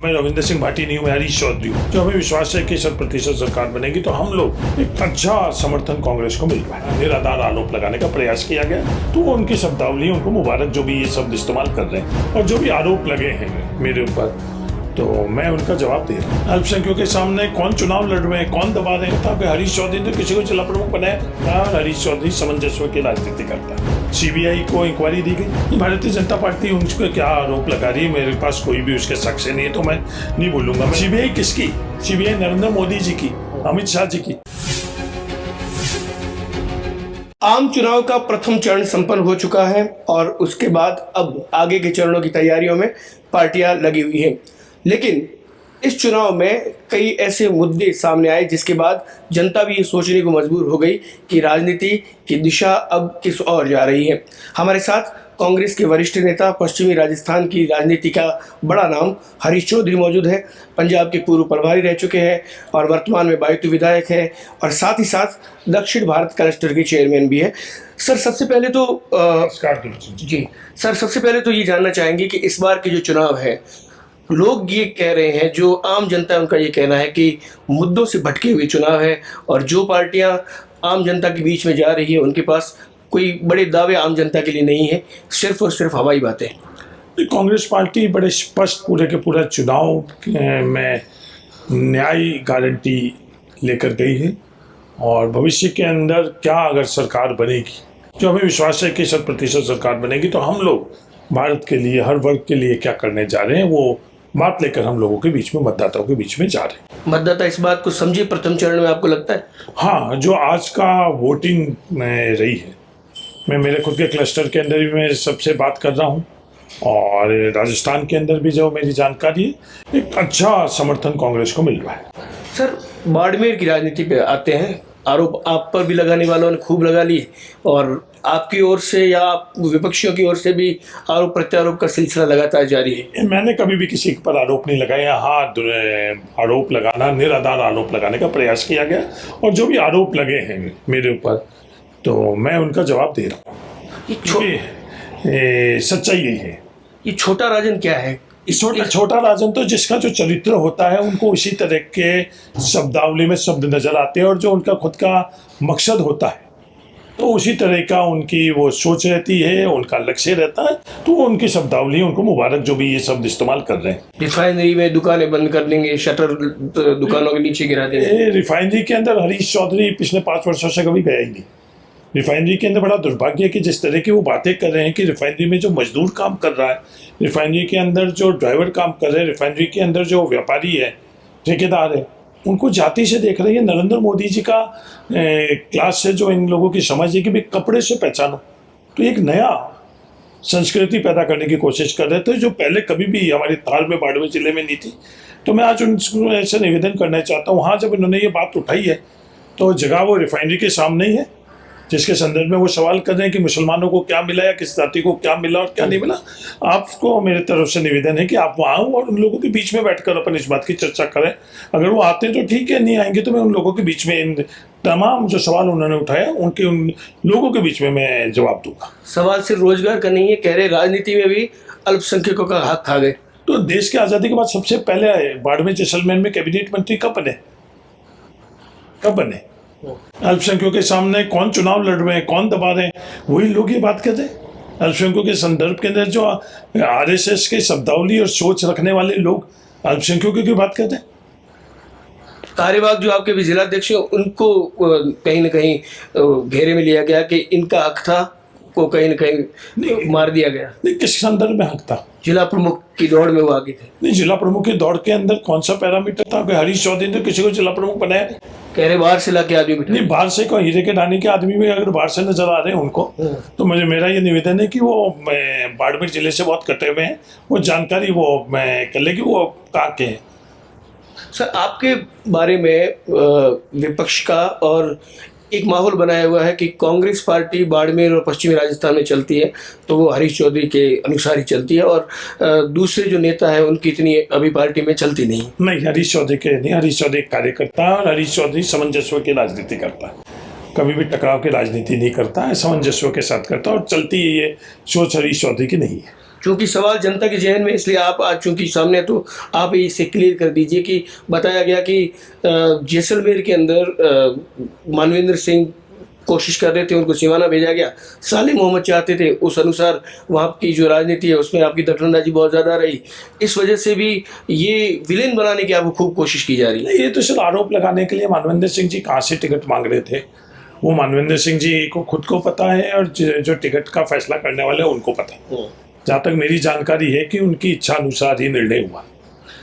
मैं रविंद्र सिंह भाटी नहीं हूँ, मैं हरीश चौधरी हूँ। जो हमें विश्वास है कि 100% सरकार बनेगी तो हम लोग एक अच्छा समर्थन कांग्रेस को मिल पाए। निराधार आरोप लगाने का प्रयास किया गया तो उनकी शब्दावली, उनको मुबारक जो भी ये शब्द इस्तेमाल कर रहे हैं और जो भी आरोप लगे हैं मेरे ऊपर, तो मैं उनका जवाब दे रहा हूँ। अल्पसंख्यकों के सामने कौन चुनाव लड़ रहे हैं, कौन दबा रहे हैं? ताकि हरीश चौधरी ने किसी को जिला प्रमुख बनाया। हरीश चौधरी सामंजस्य की राजनीति करता है। सीबीआई को इंक्वायरी दी गई। भारतीय जनता पार्टी उनको क्या आरोप लगा रही है, मेरे पास कोई भी उसके साक्ष्य नहीं है, तो मैं नहीं बोलूंगा। सीबीआई किसकी? सीबीआई नरेंद्र मोदी जी की, अमित शाह जी की। आम चुनाव का प्रथम चरण संपन्न हो चुका है और उसके बाद अब आगे के चरणों की तैयारियों में पार्टियां लगी हुई हैं। लेकिन इस चुनाव में कई ऐसे मुद्दे सामने आए जिसके बाद जनता भी ये सोचने को मजबूर हो गई कि राजनीति की दिशा अब किस ओर जा रही है। हमारे साथ कांग्रेस के वरिष्ठ नेता, पश्चिमी राजस्थान की राजनीति का बड़ा नाम हरीश चौधरी मौजूद है। पंजाब के पूर्व प्रभारी रह चुके हैं और वर्तमान में बायतू विधायक है और साथ ही साथ दक्षिण भारत क्लस्टर के चेयरमैन भी है। सर सबसे पहले तो ये जानना चाहेंगे कि इस बार के जो चुनाव है, लोग ये कह रहे हैं, जो आम जनता है उनका ये कहना है कि मुद्दों से भटके हुए चुनाव है और जो पार्टियां आम जनता के बीच में जा रही है उनके पास कोई बड़े दावे आम जनता के लिए नहीं है, सिर्फ और सिर्फ हवाई बातें। कांग्रेस पार्टी बड़े स्पष्ट पूरे के पूरा चुनाव में न्याय गारंटी लेकर गई है और भविष्य के अंदर क्या अगर सरकार बनेगी, जो हमें विश्वास है कि 100% सरकार बनेगी, तो हम लोग भारत के लिए, हर वर्ग के लिए क्या करने जा रहे हैं वो बात लेकर हम लोगों के बीच में, मतदाताओं के बीच में जा रहे हैं। मतदाता इस बात को समझे प्रथम चरण में, आपको लगता है? हाँ, जो आज का वोटिंग में रही है, मैं मेरे खुद के क्लस्टर के अंदर भी मैं सबसे बात कर रहा हूँ और राजस्थान के अंदर भी जो मेरी जानकारी है, एक अच्छा समर्थन कांग्रेस को मिल रहा है। सर बाड़मेर की राजनीति पे आते हैं। आरोप आप पर भी लगाने वालों ने खूब लगा लिए और आपकी ओर से या विपक्षियों की ओर से भी आरोप प्रत्यारोप का सिलसिला लगातार जारी है। मैंने कभी भी किसी पर आरोप नहीं लगाया। हाँ, आरोप लगाना, निराधार आरोप लगाने का प्रयास किया गया और जो भी आरोप लगे हैं मेरे ऊपर, तो मैं उनका जवाब दे रहा हूँ। सच्चाई यही है। ये छोटा राजन क्या है? छोटा राजन तो जिसका जो चरित्र होता है उनको उसी तरह के शब्दावली में शब्द नजर आते हैं और जो उनका खुद का मकसद होता है तो उसी तरह का उनकी वो सोच रहती है, उनका लक्ष्य रहता है, तो उनकी शब्दावली, उनको मुबारक जो भी ये शब्द इस्तेमाल कर रहे हैं। रिफाइनरी में दुकानें बंद कर देंगे, शटर दुकानों के नीचे गिरा देंगे। रिफाइनरी के अंदर हरीश चौधरी पिछले 5 वर्षों से कभी गया ही नहीं। रिफाइनरी के अंदर बड़ा दुर्भाग्य है कि जिस तरह की वो बातें कर रहे हैं कि रिफाइनरी में जो मजदूर काम कर रहा है, रिफाइनरी के अंदर जो ड्राइवर काम कर रहे हैं, रिफाइनरी के अंदर जो व्यापारी है, ठेकेदार है, उनको जाति से देख रही है। नरेंद्र मोदी जी का क्लास से जो इन लोगों की समझ है कि भाई कपड़े से पहचानो, तो एक नया संस्कृति पैदा करने की कोशिश कर रहे थे जो पहले कभी भी हमारे ताल में, बाड़मेर जिले में नहीं थी। तो मैं आज उनको ऐसे निवेदन करना चाहता हूँ। हाँ, जब इन्होंने ये बात उठाई है तो जगह वो रिफाइनरी के सामने ही है जिसके संदर्भ में वो सवाल कर रहे हैं कि मुसलमानों को क्या मिला या किस जाति को क्या मिला और क्या नहीं मिला। आपको मेरे तरफ से निवेदन है कि आप वहाँ आओ और उन लोगों के बीच में बैठकर अपन इस बात की चर्चा करें। अगर वो आते हैं तो ठीक है, नहीं आएंगे तो मैं उन लोगों के बीच में इन तमाम जो सवाल उन्होंने उठाया उन लोगों के बीच में मैं जवाब दूंगा। सवाल सिर्फ रोजगार का नहीं है, कह रहे राजनीति में भी अल्पसंख्यकों का हक खा गए। तो देश की आज़ादी के बाद सबसे पहले बाड़मेर जैसलमेर में कैबिनेट मंत्री कब बने? अल्पसंख्यकों के सामने कौन चुनाव लड़ रहे हैं, कौन दबा रहे हैं, वही लोग ये बात कर रहे हैं। अल्पसंख्यकों के संदर्भ के अंदर जो आरएसएस के शब्दावली और सोच रखने वाले लोग अल्पसंख्यकों की बात करते हैं। कार्यवाहक जो आपके भी जिलाध्यक्ष उनको कहीं ना कहीं घेरे में लिया गया कि इनका हक था, को कहीं ना कहीं मार दिया गया। नहीं, किस संदर्भ में हक था? जिला प्रमुख की दौड़ में वो आगे थे। नहीं, जिला प्रमुख की दौड़ के अंदर कौन सा पैरामीटर था कि हरीश चौधरी ने किसी को जिला प्रमुख बनाया? कह रहे बाहर से लाके आदमी बिठा। नहीं, बाहर से कोई हीरे के दाने के आदमी में अगर बाहर से नजर आ रहे हैं उनको, तो मेरा ये निवेदन है कि वो बाड़मेर जिले से बहुत कटे हुए हैं, वो जानकारी वो कर लेगी वो कहाँ के हैं। सर आपके बारे में विपक्ष का और एक माहौल बनाया हुआ है कि कांग्रेस पार्टी बाड़मेर और पश्चिमी राजस्थान में चलती है तो वो हरीश चौधरी के अनुसार ही चलती है और दूसरे जो नेता है उनकी इतनी अभी पार्टी में चलती नहीं। नहीं, हरीश चौधरी के नहीं। हरीश चौधरी कार्यकर्ता है और हरीश चौधरी सामंजस्य की राजनीति करता है, कभी भी टकराव की राजनीति नहीं करता है, सामंजस्य के साथ करता है और चलती है। ये सोच हरीश चौधरी की नहीं है। चूंकि सवाल जनता के जहन में, इसलिए आप आज चूंकि सामने हैं, तो आप इसे क्लियर कर दीजिए कि बताया गया कि जैसलमेर के अंदर मानवेंद्र सिंह कोशिश कर रहे थे, उनको सिवाना भेजा गया। साले मोहम्मद चाहते थे, उस अनुसार वहाँ की जो राजनीति है उसमें आपकी दखलंदाजी बहुत ज़्यादा रही। इस वजह से भी ये विलेन बनाने की आपको खूब कोशिश की जा रही है। ये तो सिर्फ आरोप लगाने के लिए मानवेंद्र सिंह जी कहाँ से टिकट मांग रहे थे, वो मानवेंद्र सिंह जी को खुद को पता है, और जो टिकट का फैसला करने वाले हैं उनको पता है। जहाँ तक मेरी जानकारी है कि उनकी इच्छा अनुसार ही निर्णय हुआ।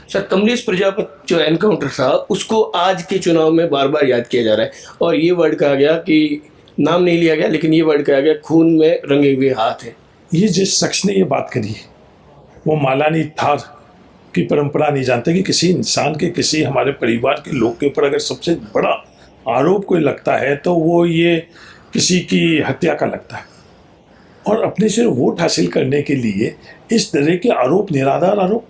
सर, कमलेश प्रजापति जो एनकाउंटर था उसको आज के चुनाव में बार बार याद किया जा रहा है, और ये वर्ड कहा गया कि नाम नहीं लिया गया, लेकिन ये वर्ड कहा गया खून में रंगे हुए हाथ है। ये जिस शख्स ने ये बात करी है वो मालानी थार की परंपरा नहीं जानते कि किसी इंसान के, किसी हमारे परिवार के लोग के ऊपर अगर सबसे बड़ा आरोप कोई लगता है तो वो ये किसी की हत्या का लगता है। और अपने से वोट हासिल करने के लिए इस तरह के आरोप, निराधार आरोप,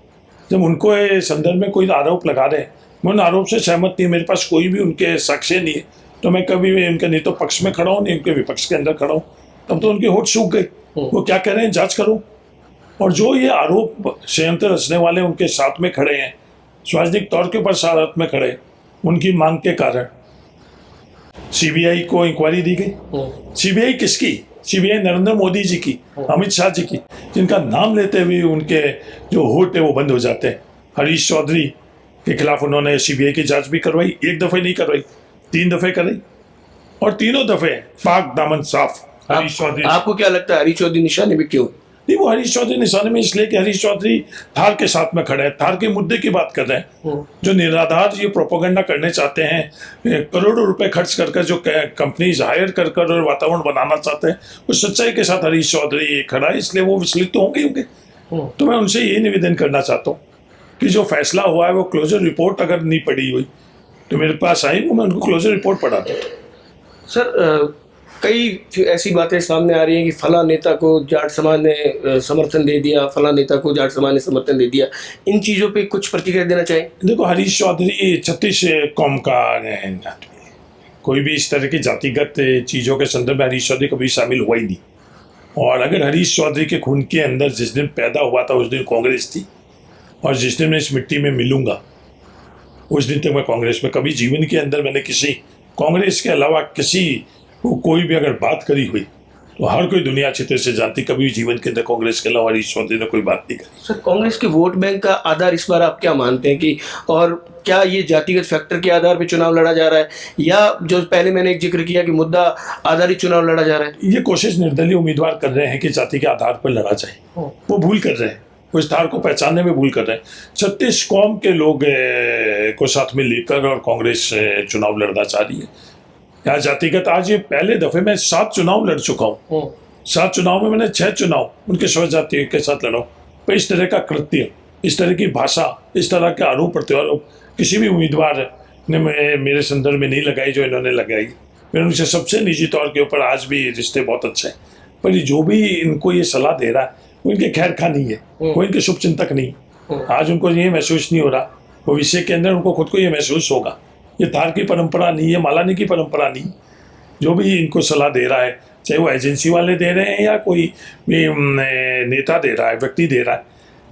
जब उनको इस संदर्भ में कोई आरोप लगा रहे हैं, मैं उन आरोप से सहमत नहीं, मेरे पास कोई भी उनके साक्ष्य नहीं है, तो मैं कभी भी उनके नहीं तो पक्ष में खड़ा हूँ नहीं उनके विपक्ष के अंदर खड़ा हूँ। तब तो उनके होठ सूख गए। वो क्या कह रहे हैं जांच करो। और जो ये आरोप षड्यंत्र रचने वाले उनके साथ में खड़े हैं, सार्वजनिक तौर के ऊपर साथ में खड़े, उनकी मांग के कारण सीबीआई को इंक्वायरी दी गई। सीबीआई किसकी? सीबीआई नरेंद्र मोदी जी की, अमित शाह जी की, जिनका नाम लेते हुए उनके जो होठ है वो बंद हो जाते हैं। हरीश चौधरी के खिलाफ उन्होंने सीबीआई की जांच भी करवाई, एक दफे नहीं करवाई, 3 दफे कराई, और तीनों दफे पाक दामन साफ। हरीश चौधरी, आपको क्या लगता है हरीश चौधरी निशाने में क्यों? नहीं, वो हरीश चौधरी निशाने में इसलिए कि हरीश चौधरी थार के साथ में खड़े हैं, थार के मुद्दे की बात कर रहे हैं, जो निराधार ये प्रोपोगंडा करने चाहते हैं, करोड़ों रुपए खर्च कर जो कंपनीज हायर कर और वातावरण बनाना चाहते हैं, उस सच्चाई के साथ हरीश चौधरी खड़ा है, इसलिए वो विचलित तो होंगे। तो मैं उनसे ये निवेदन करना चाहता हूँ कि जो फैसला हुआ है वो क्लोजर रिपोर्ट अगर नहीं पड़ी हुई तो मेरे पास आई, वो मैं उनको क्लोजर रिपोर्ट पढ़ा दूँ। सर, कई ऐसी बातें सामने आ रही हैं कि फला नेता को जाट समाज ने समर्थन दे दिया, फला नेता को जाट समाज ने समर्थन दे दिया। इन चीज़ों पे कुछ प्रतिक्रिया देना चाहिए? देखो, हरीश चौधरी 36 कौम का कोई भी इस तरह की जातिगत चीज़ों के संदर्भ में हरीश चौधरी कभी शामिल हुआ ही नहीं। और अगर हरीश चौधरी के खून के अंदर जिस दिन पैदा हुआ था उस दिन कांग्रेस थी, और जिस दिन मैं इस मिट्टी में मिलूंगा उस दिन तक मैं कांग्रेस में, कभी जीवन के अंदर मैंने किसी कांग्रेस के अलावा किसी को कोई भी अगर बात करी हुई तो हर कोई दुनिया अच्छी तरह से जानती, कभी भी जीवन के अंदर कांग्रेस के अलावा हरीश चौधरी ने कोई बात नहीं करी। सर, कांग्रेस के वोट बैंक का आधार इस बार आप क्या मानते हैं कि, और क्या ये जातिगत फैक्टर के आधार पर चुनाव लड़ा जा रहा है, या जो पहले मैंने एक जिक्र किया कि मुद्दा आधारित चुनाव लड़ा जा रहा है? ये कोशिश निर्दलीय उम्मीदवार कर रहे हैं कि जाति के आधार पर लड़ा जाए, वो भूल कर रहे हैं, वो इस धार को पहचानने में भूल कर रहे हैं। 36 कौम के लोग को साथ में लेकर और कांग्रेस चुनाव लड़ना चाह रही है। यहाँ जातिगत, आज ये पहले दफे मैं 7 चुनाव लड़ चुका हूँ, 7 चुनाव में मैंने 6 चुनाव उनके स्वजाति के साथ लड़ा हूँ। पर इस तरह का कृत्य, इस तरह की भाषा, इस तरह के आरोप प्रत्यारोप किसी भी उम्मीदवार ने मेरे संदर्भ में नहीं लगाई जो इन्होंने लगाई। मैं उनसे सबसे निजी तौर के ऊपर आज भी रिश्ते बहुत अच्छे हैं, पर जो भी इनको ये सलाह दे रहा है वो इनके खैर खा नहीं है, वो इनके शुभ चिंतक नहीं। आज उनको ये महसूस नहीं हो रहा, भविष्य के अंदर उनको खुद को ये महसूस होगा। ये तार की परंपरा नहीं है, मालानी की परंपरा नहीं। जो भी इनको सलाह दे रहा है, चाहे वो एजेंसी वाले दे रहे हैं या कोई भी नेता दे रहा है, व्यक्ति दे रहा है,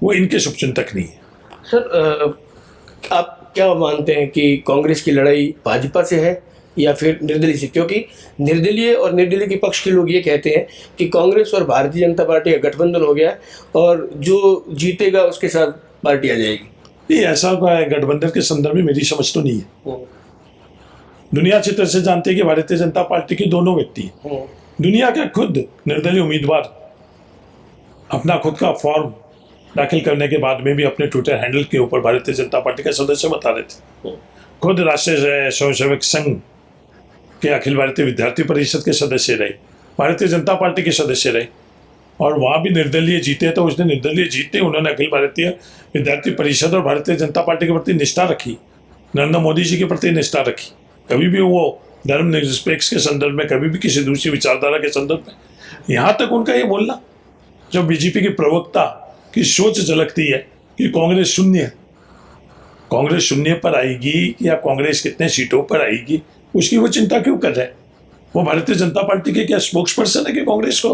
वो इनके शुभ चिंतक नहीं है। सर, आप क्या मानते हैं कि कांग्रेस की लड़ाई भाजपा से है या फिर निर्दलीय से? क्योंकि निर्दलीय और निर्दलीय के पक्ष के लोग ये कहते हैं कि कांग्रेस और भारतीय जनता पार्टी का गठबंधन हो गया और जो जीतेगा उसके साथ पार्टी आ जाएगी। ये ऐसा गठबंधन के संदर्भ में मेरी समझ तो नहीं है। दुनिया अच्छी तरह से जानती है कि भारतीय जनता पार्टी के दोनों व्यक्ति, दुनिया के खुद निर्दलीय उम्मीदवार अपना खुद का फॉर्म दाखिल करने के बाद में भी अपने ट्विटर हैंडल के ऊपर भारतीय जनता पार्टी का सदस्य बता रहे थे। खुद राष्ट्रीय स्वयंसेवक संघ के अखिल भारतीय विद्यार्थी परिषद के सदस्य रहे, भारतीय जनता पार्टी के सदस्य रहे, और वहाँ भी निर्दलीय जीते। तो उसने निर्दलीय जीते, उन्होंने अखिल भारतीय विद्यार्थी परिषद और भारतीय जनता पार्टी के प्रति निष्ठा रखी, नरेंद्र मोदी जी के प्रति निष्ठा रखी। कभी भी वो धर्म निरपेक्ष के संदर्भ में, कभी भी किसी दूसरी विचारधारा के संदर्भ में, यहाँ तक उनका ये बोलना, जब बीजेपी के प्रवक्ता की सोच झलकती है कि कांग्रेस शून्य है, कांग्रेस शून्य पर आएगी या कांग्रेस कितने सीटों पर आएगी उसकी वो चिंता क्यों कर रहे हैं? वो भारतीय जनता पार्टी के क्या स्पोक्स पर्सन है कि कांग्रेस को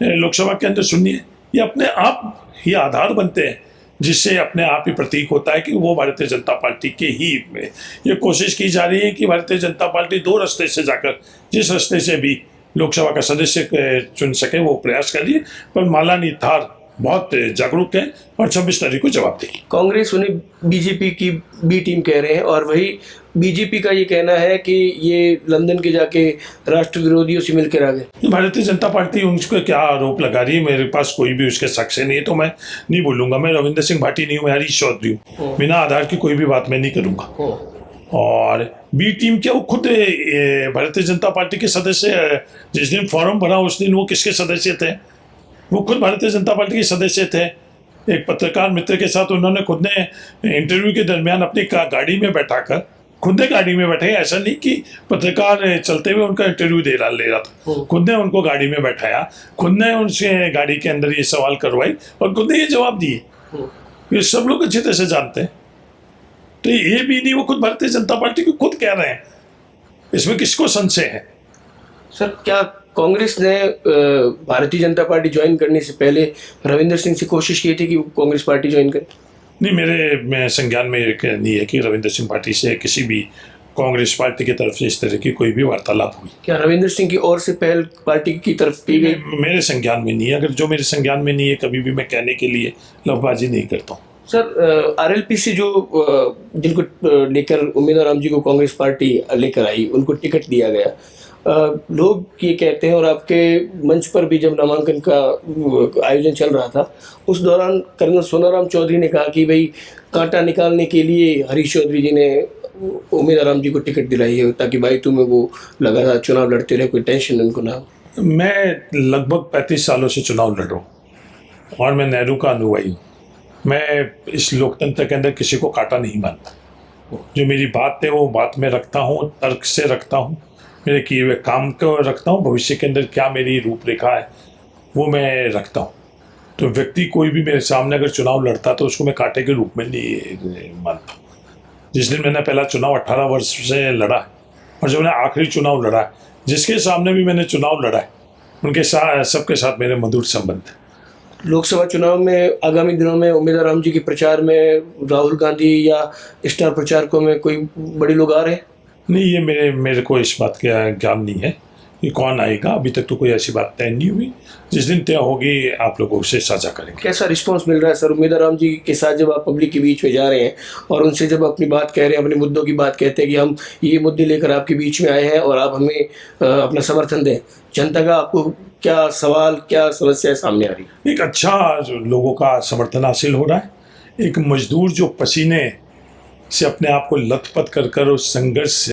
लोकसभा के अंदर शून्य है? ये अपने आप ही आधार बनते हैं, जिससे अपने आप ही प्रतीक होता है कि वो भारतीय जनता पार्टी के ही में ये कोशिश की जा रही है कि भारतीय जनता पार्टी दो रास्ते से जाकर जिस रास्ते से भी लोकसभा का सदस्य चुन सके वो प्रयास करिए। पर मालानी थार बहुत जागरूक है और 26 तारीख को जवाब देगी। कांग्रेस उन्हें बीजेपी की बी टीम कह रहे हैं और वही बीजेपी का ये कहना है कि ये लंदन के जाके राष्ट्र विरोधियों से मिलकर आ गए। भारतीय जनता पार्टी उनको क्या आरोप लगा रही है, मेरे पास कोई भी उसके साक्ष्य नहीं है, तो मैं नहीं बोलूंगा। मैं रविंद्र सिंह भाटी नहीं हूँ, मैं हरीश चौधरी हूँ। बिना आधार की कोई भी बात मैं नहीं करूंगा। और बी टीम क्या, वो खुद भारतीय जनता पार्टी के सदस्य, जिस दिन फॉर्म भरा उस दिन वो किसके सदस्य थे? वो खुद भारतीय जनता पार्टी के सदस्य थे। एक पत्रकार मित्र के साथ उन्होंने खुद ने इंटरव्यू के दरमियान अपनी गाड़ी में बैठाकर खुद ने गाड़ी में बैठे, ऐसा नहीं कि पत्रकार चलते हुए उनका इंटरव्यू ले रहा था, खुद ने उनको गाड़ी में बैठाया, खुद ने उनसे गाड़ी के अंदर ये सवाल करवाई और खुद ने ये जवाब दिए। ये सब लोग अच्छी तरह से जानते हैं। तो ये भी नहीं, वो खुद भारतीय जनता पार्टी को खुद कह रहे हैं, इसमें किसको संशय है? सर, क्या कांग्रेस ने भारतीय जनता पार्टी ज्वाइन करने से पहले रविंद्र सिंह से कोशिश की थी कि वो कांग्रेस पार्टी ज्वाइन करे? नहीं, मेरे संज्ञान में नहीं है कि रविंद्र सिंह पार्टी से किसी भी कांग्रेस पार्टी की तरफ से इस तरह की कोई भी वार्तालाप हुई। क्या रविंद्र सिंह की ओर से पहल पार्टी की तरफ की गई? मेरे संज्ञान में नहीं है। अगर जो मेरे संज्ञान में नहीं है, कभी भी मैं कहने के लिए लफबाजी नहीं करता हूँ। सर, आरएलपी से जो जिनको लेकर उम्मीदवार राम जी को कांग्रेस पार्टी लेकर आई, उनको टिकट दिया गया, लोग ये कहते हैं, और आपके मंच पर भी जब नामांकन का आयोजन चल रहा था उस दौरान कर्नल सोनाराम चौधरी ने कहा कि भाई कांटा निकालने के लिए हरीश चौधरी जी ने उम्मीदवार राम जी को टिकट दिलाई है ताकि भाई तुम्हें वो लगातार चुनाव लड़ते रहे, कोई टेंशन उनको ना हो। मैं लगभग 35 सालों से चुनाव लड़ रहा हूँ और मैं नेहरू का अनुयायी हूँ। मैं इस लोकतंत्र के अंदर किसी को काटा नहीं मानता। जो मेरी बात है वो बात में रखता हूँ, तर्क से रखता हूँ, मेरे किए हुए काम को रखता हूँ, भविष्य के अंदर क्या मेरी रूपरेखा है वो मैं रखता हूँ। तो व्यक्ति कोई भी मेरे सामने अगर चुनाव लड़ता तो उसको मैं कांटे के रूप में नहीं मानता। जिस दिन मैंने पहला चुनाव 18 वर्ष से लड़ा है और जब मैंने आखिरी चुनाव लड़ा है, जिसके सामने भी मैंने चुनाव लड़ा है, उनके साथ सबके साथ मेरे मधुर संबंध है। लोकसभा चुनाव में आगामी दिनों में उम्मीदवार राम जी के प्रचार में राहुल गांधी या स्टार प्रचारकों में कोई बड़े लोग आ रहे हैं? नहीं, ये मेरे को इस बात का ज्ञान नहीं है कि कौन आएगा। अभी तक तो कोई ऐसी बात तय नहीं हुई। जिस दिन तय होगी आप लोगों से साझा करेंगे। कैसा रिस्पांस मिल रहा है सर उम्मीदवार राम जी के साथ जब आप पब्लिक के बीच में जा रहे हैं और उनसे जब अपनी बात कह रहे हैं, अपने मुद्दों की बात कहते हैं कि हम ये मुद्दे लेकर आपके बीच में आए हैं और आप हमें अपना समर्थन दें, जनता का आपको क्या सवाल, क्या समस्या सामने आ रही है? एक अच्छा लोगों का समर्थन हासिल हो रहा है। एक मजदूर जो पसीने से अपने आप को लथपथ कर उस संघर्ष